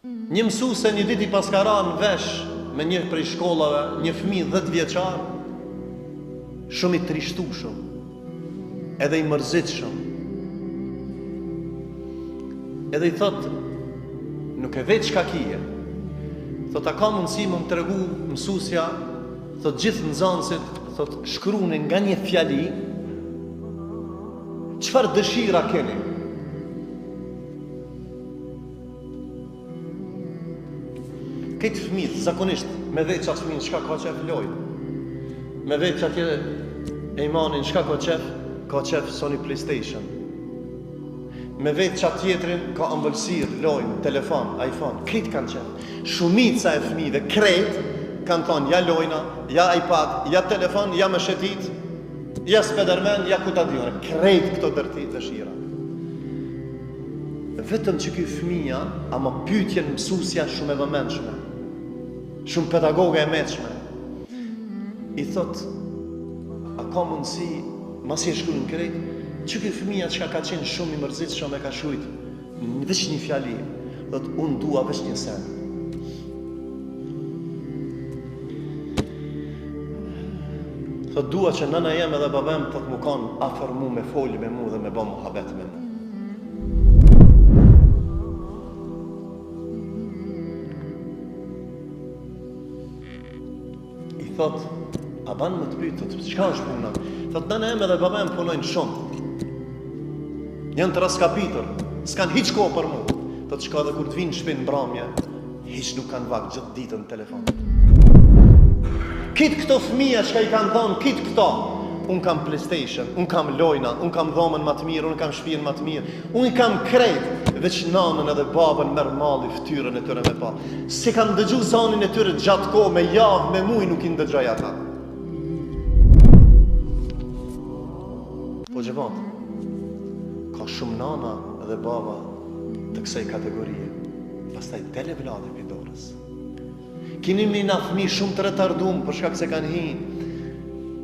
Një mësuese një ditë i paskara në vesh me një prej shkollave, një fëmijë 10 vjeçar, shumë i trishtueshëm, edhe i mërzitshëm. Edhe i thot, nuk e vetë çka kije. Thot, a ka mundësi më tregu mësuesja, thot gjithë nxënësit, thot shkruani nga një fjali, çfarë dëshira keni? Këtë fëmijët, zakonisht, me veç atë fëmijën, shka ka qef lojnë. Me veç atje e imanin, shka ka qef Sony PlayStation. Me veç atë tjetrin, ka ëmbëlsir, lojnë, telefon, iPhone, këtë kanë qef. Shumica e fëmijëve, kretë, kanë thonë, ja lojna, ja iPad, ja telefon, ja mëshetit, ja Spiderman, ja kutadione. Kretë këto dëshira. Vetëm që ky fëmija, ama pyetjen mësuesja shumë e vëmendshme, shumë pedagoge e mëshme, i thot, a ka mundësi, masi e shkruajnë krejt, që ky fëmija që ka qenë shumë i mërzitshëm e ka shujt, veç një fjali, thot, unë dua veç një sen. Thot, dua që nëna jem edhe babem, thot, mu kanë afër mu me folë me mu dhe me bë muhabet me mu. Thot, a banë më të pytë, thot, qka është puna? Thot, nëna em edhe baba em punojnë shumë. Janë të raskapitur, s'kan hiq kohë për mu. Thot, qka dhe kur të vinë shpinë mbramje, hiq nuk kanë vakë gjithë ditën në telefon. Kitë këto fëmija qka i kanë thonë, kitë këto, unë kam PlayStation, unë kam lojna, unë kam dhomën më të mirë, unë kam shtëpinë më të mirë, unë kam krejt, veç nanën edhe babën merr malli ftyrën e tyre me pa. Si kanë dëgju zanin e tyre gjatë kohë, me javë, me muj nuk i ndëgjoj ata. Po xhamat, ka shumë nana edhe baba të kësaj kategorie. Pastaj dele vlade për dorës. Kini mi na fëmi shumë të retardum për shkak se kanë hi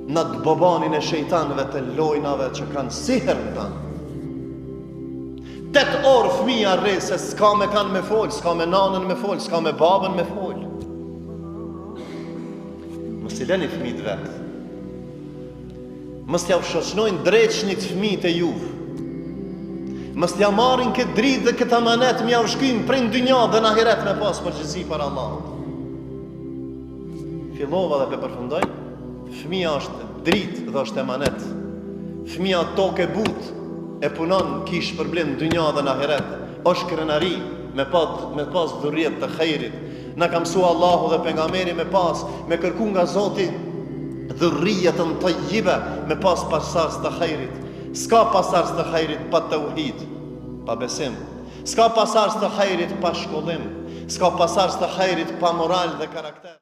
në të babanin e shejtanëve të lojnave që kanë siher në tanë. 8 orë fëmija rre se s'ka me kanë me folë, s'ka me nanën me folë, s'ka me babën me folë. Mos i leni fëmijët vetë. Mos t'ja shoqnojnë dreqnit fëmijët e juvë. Mos t'ja marrin këtë dritë dhe këtë amanet m'ja u shkojnë prej në dynja dhe në ahiret me pas përgjegjësi për Allahut. Fillova dhe përfundoj, fëmija është dritë dhe është emanet. Fëmija tokë e butë, e punon kish problem në dynja dhe në ahiret, është krenari me pas dhurrijet të khejrit. Na ka mësua Allahu dhe pejgamberi me kërku nga Zoti dhurrijetën të jibe me pas pasars të khejrit. S'ka pasars të khejrit pa tauhid, pa besim. S'ka pasars të khejrit pa shkollim. S'ka pasars të khejrit pa moral dhe karakter.